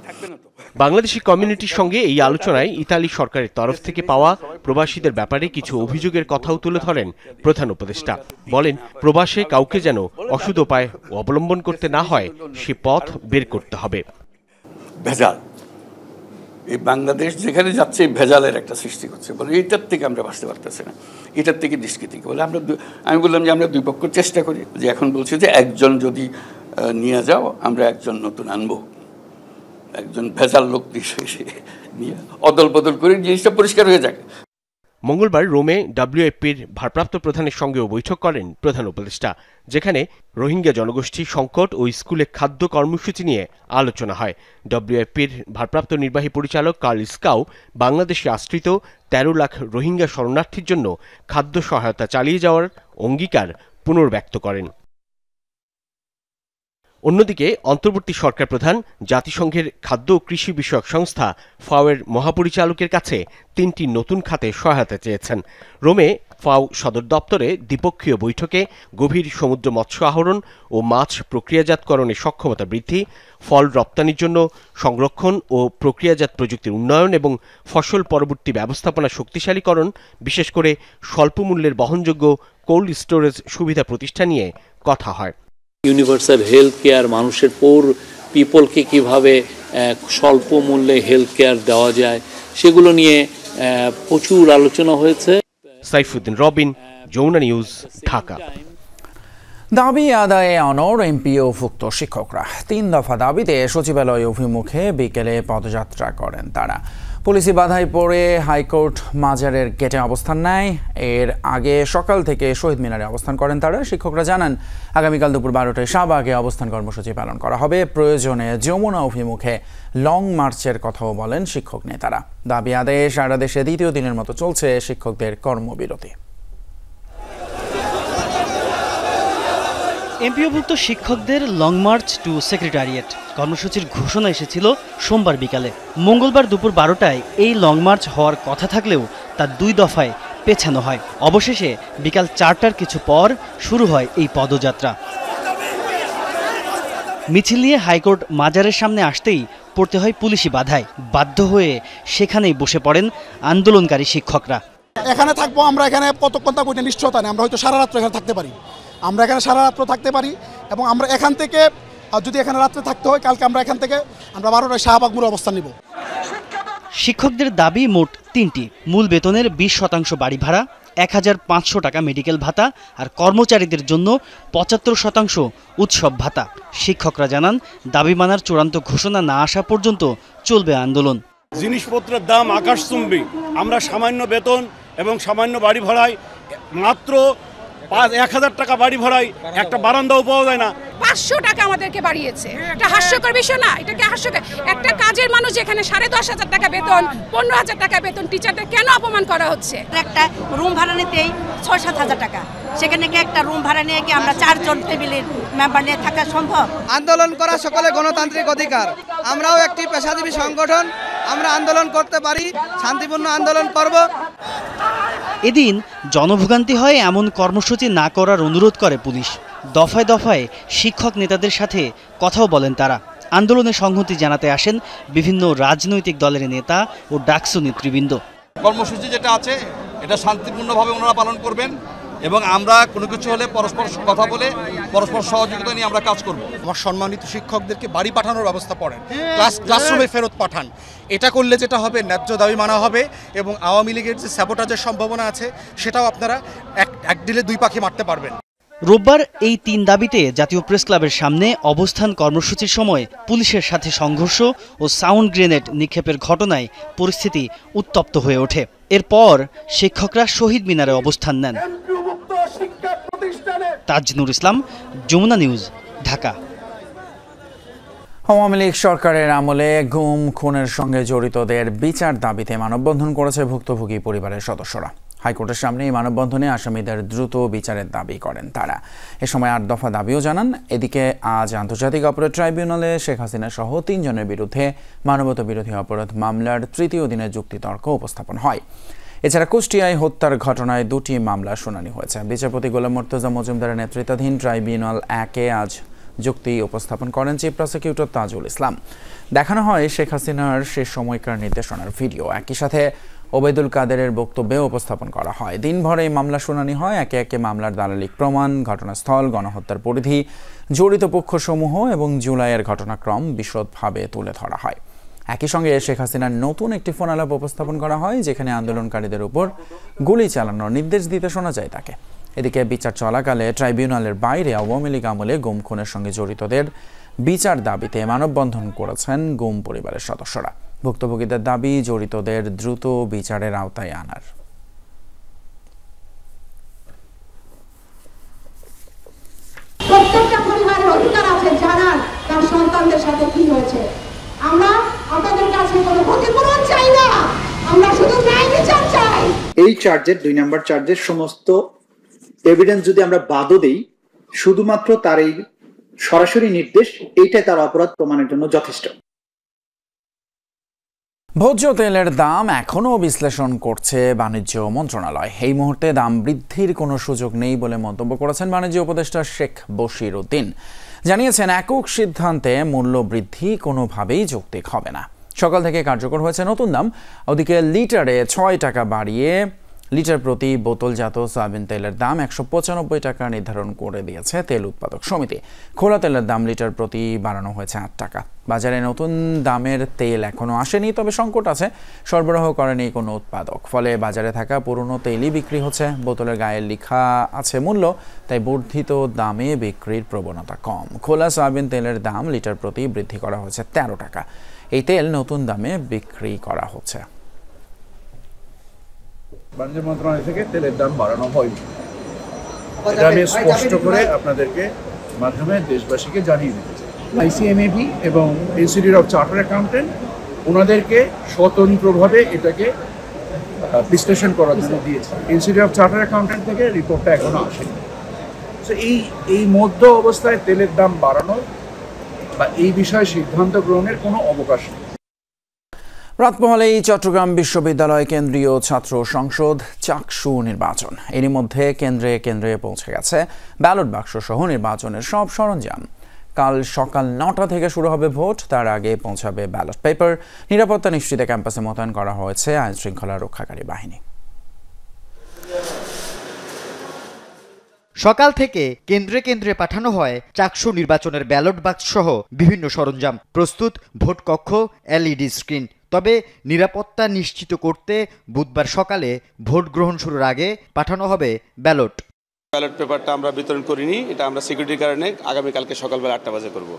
Speaker 7: বাংলাদেশি কমিউনিটির সঙ্গে এই আলোচনায় ইতালি সরকারের তরফ থেকে পাওয়া প্রবাসীদের ব্যাপারে কিছু অভিযোগের কথাও তুলে ধরেন প্রধান উপদেষ্টা। বলেন প্রবাসে কাউকে যেন অসৎ উপায় অবলম্বন করতে না হয় সে পথ বের করতে হবে।
Speaker 21: ভেজাল, এই বাংলাদেশ যেখানে যাচ্ছে ভেজালের একটা সৃষ্টি করছে, বলে এইটার থেকে আমরা বাঁচতে পারতেছি না, এটার থেকে নিষ্কৃতি বলে আমি বললাম যে আমরা দুই পক্ষ চেষ্টা করি, যে এখন বলছি যে একজন যদি নিয়ে যাও আমরা একজন নতুন আনবো, একজন ভেজাল লোক নিয়ে অদল বদল করে জিনিসটা পরিষ্কার হয়ে যাবে।
Speaker 7: মঙ্গলবার রোমে ডব্লিউএফপির ভারপ্রাপ্ত প্রধানের সঙ্গেও বৈঠক করেন প্রধান উপদেষ্টা, যেখানে রোহিঙ্গা জনগোষ্ঠী সংকট ও স্কুলে খাদ্য কর্মসূচি নিয়ে আলোচনা হয়। ডব্লিউএফপির ভারপ্রাপ্ত নির্বাহী পরিচালক কার্ল স্কাউ বাংলাদেশে আশ্রিত 13 লাখ রোহিঙ্গা শরণার্থীর জন্য খাদ্য সহায়তা চালিয়ে যাওয়ার অঙ্গীকার পুনর্ব্যক্ত করেন। অন্যদিকে অন্তর্বর্তী সরকার প্রধান জাতিসংঘের খাদ্য ও কৃষি বিষয়ক সংস্থা ফাওয়ের মহাপরিচালকের কাছে 3টি নতুন খাতে সহায়তা চেয়েছেন। রোমে ফাও সদর দপ্তরে দ্বিপক্ষীয় বৈঠকে গভীর সমুদ্র মৎস্য আহরণ ও মাছ প্রক্রিয়াজাতকরণের সক্ষমতা বৃদ্ধি, ফল রপ্তানির জন্য সংরক্ষণ ও প্রক্রিয়াজাত প্রযুক্তির উন্নয়ন এবং ফসল পরবর্তী ব্যবস্থাপনা শক্তিশালীকরণ, বিশেষ করে স্বল্পমূল্যের বহনযোগ্য কোল্ড স্টোরেজ সুবিধা প্রতিষ্ঠা নিয়ে কথা হয়।
Speaker 10: ইউনিভার্সাল হেলথ কেয়ার, মানুষের পোর পিপলকে কিভাবে স্বল্প মূল্যে হেলথ কেয়ার দেওয়া যায়, সেগুলো নিয়ে প্রচুর আলোচনা হয়েছে।
Speaker 7: সাইফুদ্দিন রবিন, যমুনা নিউজ, ঢাকা।
Speaker 1: দাবি আদায়ে অনড় এমপিওভুক্ত শিক্ষকরা 3 দফা দাবিতে সচিবালয় অভিমুখে বিকেলে পদযাত্রা করেন তারা। পুলিশি বাধায় পড়ে হাইকোর্ট মাজারের গেটে অবস্থান নেয়। এর আগে সকাল থেকে শহীদ মিনারে অবস্থান করেন তারা। শিক্ষকরা জানান আগামীকাল দুপুর 12টায় শাহবাগে অবস্থান কর্মসূচি পালন করা হবে। প্রয়োজনে যমুনা অভিমুখে লং মার্চের কথাও বলেন শিক্ষক নেতারা। দাবি আদায়ে সারা দেশে দ্বিতীয় দিনের মতো চলছে শিক্ষকদের কর্মবিরতি।
Speaker 2: এমপিওভুক্ত শিক্ষকদের লং মার্চ টু সেক্রেটারিয়েট কর্মসূচির ঘোষণা এসেছিল সোমবার বিকালে। মঙ্গলবার দুপুর 12টায় এই লং মার্চ হওয়ার কথা থাকলেও তা 2 দফায় পেছানো হয়। অবশেষে বিকাল 4টার কিছু পর শুরু হয় এই পদযাত্রা। মিছিল নিয়ে হাইকোর্ট মাজারের সামনে আসতেই পড়তে হয় পুলিশি বাধায়। বাধ্য হয়ে সেখানেই বসে পড়েন আন্দোলনকারী শিক্ষকরা।
Speaker 22: এখানে থাকবো আমরা, এখানে কতক্ষণ থাকবো এটা নিশ্চয়তা নেই। আমরা হয়তো সারা রাত্র এখানে থাকতে পারি, আমরা এখানে সারা রাত্র থাকতে পারি এবং আমরা এখান থেকে যদি এখানে রাত্রে থাকতে হয় কালকে আমরা এখান থেকে আমরা 12টায় শাহবাগ মোড়ে অবস্থান নিব।
Speaker 2: শিক্ষকদের দাবি মোট 3টি। মূল বেতনের 20% বাড়ি ভাড়া, 1500 টাকা মেডিকেল ভাতা আর কর্মচারীদের জন্য 75% উৎসব ভাতা। শিক্ষকরা জানান দাবি মানার চূড়ান্ত ঘোষণা না আসা পর্যন্ত চলবে আন্দোলন।
Speaker 23: জিনিসপত্রের দাম আকাশচুম্বী। আমরা সামান্য বেতন এবং সামান্য বাড়ি ভাড়ায় মাত্র 1000 টাকা বাড়ি ভাড়ায় একটা বারান্দাও পাওয়া যায় না।
Speaker 24: 500 টাকা আমাদেরকে বাড়িয়েছে। এটা হাস্যকর বিষয় না? এটাকে হাস্যকর? একটা কাজের মানুষ যেখানে 10,500 টাকা বেতন, 15,000 টাকা বেতন, টিচারদের কেন অপমান করা হচ্ছে?
Speaker 3: একটা রুম ভাড়া নিতেই 6-7 হাজার টাকা, সেখানে কি একটা রুম ভাড়া নিয়ে কি আমরা 4 জন ফ্যামিলির মেম্বার নিয়ে থাকা সম্ভব?
Speaker 25: আন্দোলন করা সকলের গণতান্ত্রিক অধিকার। আমরাও একটি পেশাজীবী সংগঠন, আমরা আন্দোলন করতে পারি, শান্তিপূর্ণ আন্দোলন করব।
Speaker 2: এদিন জনভোগান্তি হয় এমন কর্মসূচি না করার অনুরোধ করে পুলিশ। দফায় দফায় শিক্ষক নেতাদের সাথে কথাও বলেন তারা। আন্দোলনে সংহতি জানাতে আসেন বিভিন্ন রাজনৈতিক দলের নেতা ও ডাকসু নেতৃবৃন্দ।
Speaker 26: কর্মসূচি যেটা আছে এটা শান্তিপূর্ণভাবে ওনারা পালন করবেন এবং আমরা কোনো কিছু হলে পরস্পর কথা বলে পরস্পর সহযোগিতা নিয়ে আমরা কাজ করব।
Speaker 27: আমার সম্মানিত শিক্ষকদেরকে বাড়ি পাঠানোর ব্যবস্থা করেন, ক্লাসরুমে ফেরত পাঠান। এটা করলে যেটা হবে ন্যায্য দাবি মানা হবে এবং আওয়ামী লীগের যে স্যাবোটাজের সম্ভাবনা আছে সেটাও আপনারা এক দিলে 2 পাখি মারতে পারবেন।
Speaker 2: রোববার এই 3 দাবিতে জাতীয় প্রেস ক্লাবের সামনে অবস্থান কর্মসূচির সময় পুলিশের সাথে সংঘর্ষ ও সাউন্ড গ্রেনেড নিক্ষেপের ঘটনায় পরিস্থিতি উত্তপ্ত হয়ে ওঠে। এরপর শিক্ষকরা শহীদ মিনারে অবস্থান নেন। তাজনুর ইসলাম, যমুনা নিউজ, ঢাকা।
Speaker 1: আওয়ামী লীগ সরকারের আমলে গুম খুনের সঙ্গে জড়িতদের বিচার দাবিতে মানববন্ধন করেছে ভুক্তভোগী পরিবারের সদস্যরা। হাইকোর্টের সামনে এই মানববন্ধনে আসামিদের দ্রুত বিচারের দাবি করেন তারা। এ সময় 8 দফা দাবিও জানান। এদিকে আজ আন্তর্জাতিক অপরাধ ট্রাইব্যুনালে শেখ হাসিনা সহ 3 জনের বিরুদ্ধে মানবতা বিরোধী অপরাধ মামলার 3য় দিনের যুক্তিতর্ক উপস্থাপন হয়। এছাড়া কুষ্টিয়ায় হত্যার ঘটনায় 2টি মামলার শুনানি হয়েছে। বিচারপতি গোলাম মুর্তজা মজুমদারের নেতৃত্বাধীন ট্রাইব্যুনাল 1-এ আজ যুক্তি উপস্থাপন করেন চিফ প্রসিকিউটর তাজুল ইসলাম। দেখানো হয় শেখ হাসিনার শেষ সময়কার নির্দেশনার ভিডিও। একই সাথে ওবায়দুল কাদেরের বক্তব্যে উপস্থাপন করা হয়। দিনভর এই মামলা শুনানি হয়। একে একে মামলার দালালিক প্রমাণ, ঘটনাস্থল, গণহত্যার পরিধি, জড়িত পক্ষসমূহ এবং জুলাইয়ের ঘটনাক্রম বিশদভাবে তুলে ধরা হয়। একই সঙ্গে শেখ হাসিনার নতুন একটি ফোনালাপ উপস্থাপন করা হয়, যেখানে আন্দোলনকারীদের উপর গুলি চালানোর নির্দেশ দিতে শোনা যায় তাকে। এদিকে বিচার চলাকালে ট্রাইব্যুনালের বাইরে আওয়ামী লীগ আমলে গুম খুনের সঙ্গে জড়িতদের বিচার দাবিতে মানববন্ধন করেছেন গুম পরিবারের সদস্যরা। ভুক্তভোগীদের দাবি জড়িতদের দ্রুত বিচারের আওতায় আনার।
Speaker 28: প্রত্যেকটা পরিবারের অধিকার আছে জানার তার সন্তানদের সাথে কি হয়েছে। আমরা আপনাদের কাছে কোনো ক্ষতিপূরণ চাই না, আমরা শুধু ন্যায় বিচার চাই।
Speaker 29: এই চার্জের 2 নম্বর চার্জের সমস্ত এভিডেন্স যদি আমরা বাদও দেই, শুধুমাত্র তার এই সরাসরি নির্দেশ এইটাই তার অপরাধ প্রমাণের জন্য যথেষ্ট।
Speaker 1: ভোজ্য তেলের দাম এখনও বিশ্লেষণ করছে বাণিজ্য মন্ত্রণালয়। এই মুহূর্তে দাম বৃদ্ধির কোনো সুযোগ নেই বলে মন্তব্য করেছেন বাণিজ্য উপদেষ্টা শেখ বশির উদ্দিন। জানিয়েছেন একক সিদ্ধান্তে মূল্য বৃদ্ধি কোনোভাবেই যৌক্তিক হবে না। সকাল থেকে কার্যকর হয়েছে নতুন দাম। ওদিকে লিটারে 6 টাকা বাড়িয়ে লিটার প্রতি বোতলজাত সয়াবিন তেলের দাম 195 টাকা নির্ধারণ করে দিয়েছে তেল উৎপাদক সমিতি। খোলা তেলের দাম লিটার প্রতি বাড়ানো হয়েছে 8 টাকা। বাজারে নতুন দামের তেল এখনও আসেনি, তবে সংকট আছে, সরবরাহ করেনি কোনো উৎপাদক। ফলে বাজারে থাকা পুরনো তেলই বিক্রি হচ্ছে। বোতলের গায়ে লেখা আছে মূল্য, তাই বর্ধিত দামে বিক্রির প্রবণতা কম। খোলা সয়াবিন তেলের দাম লিটার প্রতি বৃদ্ধি করা হয়েছে 13 টাকা। এই তেল নতুন দামে বিক্রি করা হচ্ছে।
Speaker 4: বাণিজ্য মন্ত্রণালয় থেকে তেলের দাম বাড়ানো হয়নি, এটা আমি স্পষ্ট করে আপনাদেরকে মাধ্যমে দেশবাসীকে জানিয়ে দিতে চাই। ICMAB এবং ইনস্টিটিউট অফ চার্টার অ্যাকাউন্টেন্ট ওনাদেরকে স্বতন্ত্রভাবে এটাকে বিশ্লেষণ করার জন্য দিয়েছে। ইনস্টিটিউট অফ চার্টার অ্যাকাউন্টেন্ট থেকে রিপোর্টটা এখনো আসেনি। তো এই মধ্য অবস্থায় তেলের দাম বাড়ানো বা এই বিষয়ে সিদ্ধান্ত গ্রহণের কোনো অবকাশ নেই।
Speaker 1: রাত পোহালেই চট্টগ্রাম বিশ্ববিদ্যালয় কেন্দ্রীয় ছাত্র সংসদ চাকসু নির্বাচন। এরই মধ্যে কেন্দ্রে কেন্দ্রে পৌঁছে গেছে ব্যালট বাক্স সহ নির্বাচনের সব সরঞ্জাম। কাল সকাল 9টা থেকে শুরু হবে ভোট, তার আগে পৌঁছাবে ব্যালট পেপার। নিরাপত্তা নিশ্চিতে ক্যাম্পাসে মোতায়েন করা হয়েছে আইন শৃঙ্খলা রক্ষাকারী বাহিনী।
Speaker 15: সকাল থেকে কেন্দ্রে কেন্দ্রে পাঠানো হয় চাকসু নির্বাচনের ব্যালট বাক্স সহ বিভিন্ন সরঞ্জাম। প্রস্তুত ভোট কক্ষ, LED স্ক্রিন। তবে নিরাপত্তা নিশ্চিত করতে বুধবার সকালে ভোট গ্রহণ শুরুর আগে পাঠানো হবে ব্যালট
Speaker 8: পেপারটা আমরা বিতরণ করিনি, এটা আমরা সিকিউরিটির কারণে আগামীকালকে সকালবেলা 8টা বাজে করব।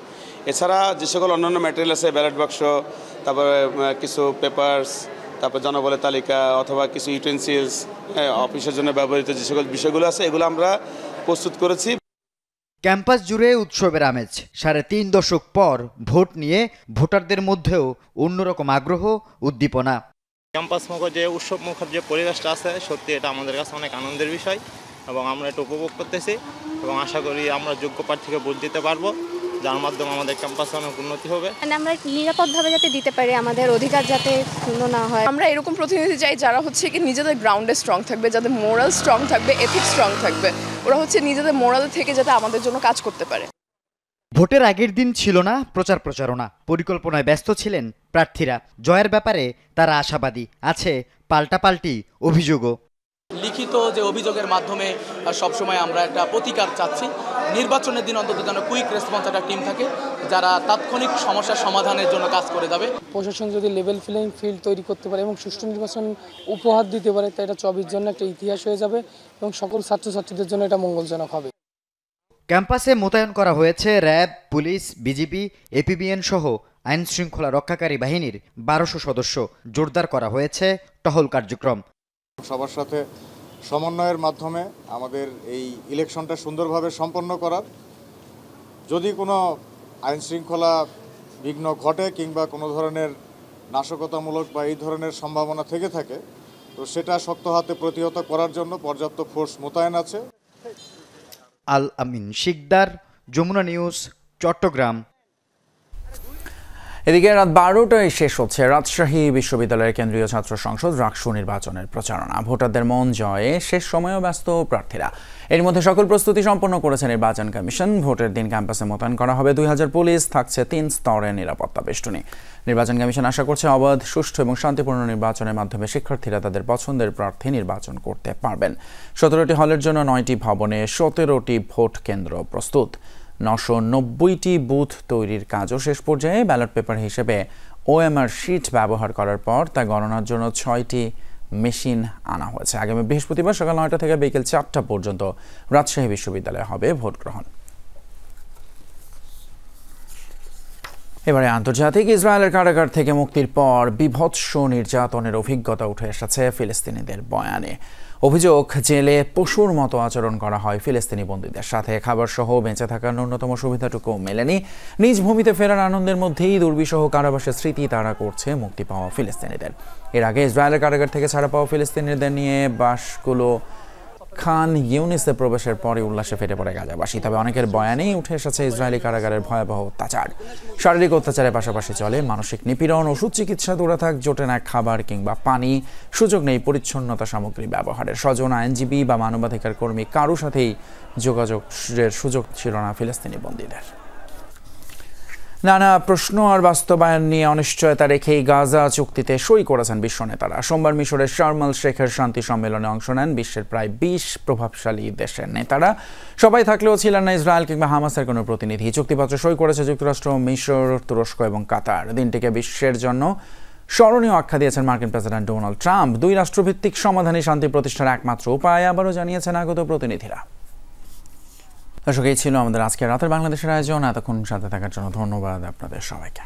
Speaker 8: এছাড়া যে সকল অন্যান্য ম্যাটেরিয়াল আছে, ব্যালট বাক্স, তারপরে কিছু পেপারস, তারপর জনবলের তালিকা অথবা কিছু ইউটেন্সিলস, অফিসের জন্য ব্যবহৃত যে সকল বিষয়গুলো আছে এগুলো আমরা প্রস্তুত করেছি।
Speaker 15: ক্যাম্পাস জুড়ে উৎসবের আমেজ। 3.5 দশক পর ভোট নিয়ে ভোটারদের মধ্যেও অন্যরকম আগ্রহ, উদ্দীপনা।
Speaker 9: ক্যাম্পাস মুখর যে উৎসব মুখর যে পরিবেশটা আছে, সত্যি এটা আমাদের কাছে অনেক আনন্দের বিষয় এবং আমরা এটা উপভোগ করতেছি এবং আশা করি আমরা যোগ্য প্রার্থীকে ভোট দিতে পারবো, যার মাধ্যমে আমাদের ক্যাম্পাসে অনেক উন্নতি হবে।
Speaker 11: আমরা নিরাপদভাবে যাতে দিতে পারি, আমাদের অধিকার যাতে ক্ষুণ্ণ না হয়।
Speaker 12: আমরা এরকম প্রতিনিধি চাই যারা হচ্ছে কি নিজেদের গ্রাউন্ডে স্ট্রং থাকবে, যাদের মোরাল স্ট্রং থাকবে, এথিক্স স্ট্রং থাকবে। ওরা হচ্ছে নিজেদের মোরাল থেকে যাতে আমাদের জন্য কাজ করতে পারে।
Speaker 15: ভোটের আগের দিন ছিল না প্রচার প্রচারণা, পরিকল্পনায় ব্যস্ত ছিলেন প্রার্থীরা। জয়ের ব্যাপারে তারা আশাবাদী। আছে পাল্টাপাল্টি অভিযোগও।
Speaker 13: লিখিত যে অভিযোগের মাধ্যমে সবসময় আমরা একটা প্রতিকার চাচ্ছি। নির্বাচনের দিন অন্তত যেন কুইক রেসপন্স একটা টিম থাকে যারা তাৎক্ষণিক সমস্যার সমাধানের জন্য কাজ করে যাবে।
Speaker 14: প্রশাসন যদি লেভেল প্লেইং ফিল্ড তৈরি করতে পারে এবং সুষ্ঠু নির্বাচন উপহার দিতে পারে, তাই এটা 24 জন্য একটা ইতিহাস হয়ে যাবে এবং সকল ছাত্রছাত্রীদের জন্য এটা মঙ্গলজনক হবে।
Speaker 15: ক্যাম্পাসে মোতায়েন করা হয়েছে র্যাব, পুলিশ, বিজিবি, APBN সহ আইন শৃঙ্খলা রক্ষাকারী বাহিনীর 1200 সদস্য। জোরদার করা হয়েছে টহল কার্যক্রম।
Speaker 16: সবার সাথে সমন্বয়ের মাধ্যমে আমাদের এই ইলেকশনটা সুন্দরভাবে সম্পন্ন করার, যদি কোনো আইন শৃঙ্খলা বিঘ্ন ঘটে কিংবা কোনো ধরনের নাশকতামূলক বা এই ধরনের সম্ভাবনা থেকে থাকে, তো সেটা শক্ত হাতে প্রতিহত করার জন্য পর্যাপ্ত ফোর্স মোতায়েন আছে।
Speaker 15: আল আমিন শিকদার, যমুনা নিউজ, চট্টগ্রাম।
Speaker 1: এদিকে রাত 12টায় শেষ হচ্ছে রাজশাহী বিশ্ববিদ্যালয়ের কেন্দ্রীয় ছাত্র সংসদ রাকসু নির্বাচনের প্রচারণা। ভোটারদের মন জয়ে শেষ সময়েও ব্যস্ত প্রার্থীরা। এর মধ্যে সকল প্রস্তুতি সম্পন্ন করেছে নির্বাচন কমিশন। ভোটের দিন ক্যাম্পাসে মোতায়েন করা হবে 2000 পুলিশ, থাকছে 3 স্তরের নিরাপত্তা বেষ্টনী। নির্বাচন কমিশন আশা করছে অবাধ, সুষ্ঠু এবং শান্তিপূর্ণ নির্বাচনের মাধ্যমে শিক্ষার্থীরা তাদের পছন্দের প্রার্থী নির্বাচন করতে পারবেন। 17টি হলের জন্য 9টি ভবনে 17টি ভোট কেন্দ্র প্রস্তুত। 990টি বুথ তৈরির কাজও শেষ পর্যায়ে। ব্যালট পেপার হিসেবে OMR শিট ব্যবহার করার পর তা গণনার জন্য 6টি মেশিন আনা হয়েছে। আগামী বৃহস্পতিবার সকাল 9টা থেকে বিকেল 4টা পর্যন্ত রাজশাহী বিশ্ববিদ্যালয়ে হবে ভোট গ্রহণ। এবারে আন্তর্জাতিক। ইসরায়েলের কারাগার থেকে মুক্তির পর বীভৎস নির্যাতনের অভিজ্ঞতা উঠে এসেছে ফিলিস্তিনিদের বয়ানে। অভিযোগ, জেলে পশুর মতো আচরণ করা হয় ফিলিস্তিনি বন্দীদের সাথে। খাবার সহ বেঁচে থাকার ন্যূনতম সুবিধাটুকু মেলেনি। নিজ ভূমিতে ফেরার আনন্দের মধ্যেই দুর্বিষহ কারাবাসের স্মৃতি তাড়া করছে মুক্তি পাওয়া ফিলিস্তিনিদের। এর আগে ইসরায়েলের কারাগার থেকে ছাড়া পাওয়া ফিলিস্তিনিদের নিয়ে বাসগুলো খান ইউনিসে প্রবেশের পরে উল্লাসে ফেটে পড়ে গাজাবাসী। তবে অনেকের বয়ানেই উঠে এসেছে ইসরায়েলি কারাগারের ভয়াবহ অত্যাচার। শারীরিক অত্যাচারের পাশাপাশি চলে মানসিক নিপীড়ন, ওষুধ চিকিৎসা দূরে থাক, জোটে না খাবার কিংবা পানি, সুযোগ নেই পরিচ্ছন্নতা সামগ্রী ব্যবহারের। স্বজন, আইনজীবী বা মানবাধিকার কর্মী কারো সাথেই যোগাযোগের সুযোগ ছিল না ফিলিস্তিনি বন্দীদের। নানা প্রশ্ন আর বাস্তবায়ন নিয়ে অনিশ্চয়তা রেখেই গাজা চুক্তিতে সই করেছেন বিশ্ব নেতারা। সোমবার মিশরের শার্ম এল শেখের শান্তি সম্মেলনে অংশ নেন বিশ্বের প্রায় 20 প্রভাবশালী দেশের নেতারা। সবাই থাকলেও ছিলেন না ইসরায়েল কিংবা হামাসের কোনো প্রতিনিধি। চুক্তিপত্র সই করেছে যুক্তরাষ্ট্র, মিশর, তুরস্ক এবং কাতার। দিনটিকে বিশ্বের জন্য স্মরণীয় আখ্যা দিয়েছেন মার্কিন প্রেসিডেন্ট ডোনাল্ড ট্রাম্প। 2 রাষ্ট্রভিত্তিক সমাধানই শান্তি প্রতিষ্ঠার একমাত্র উপায় আবারও জানিয়েছেন আগত প্রতিনিধিরা। দর্শক, এই ছিল আমাদের আজকের রাতের বাংলাদেশের আয়োজন। এতক্ষণ সাথে থাকার জন্য ধন্যবাদ আপনাদের সবাইকে।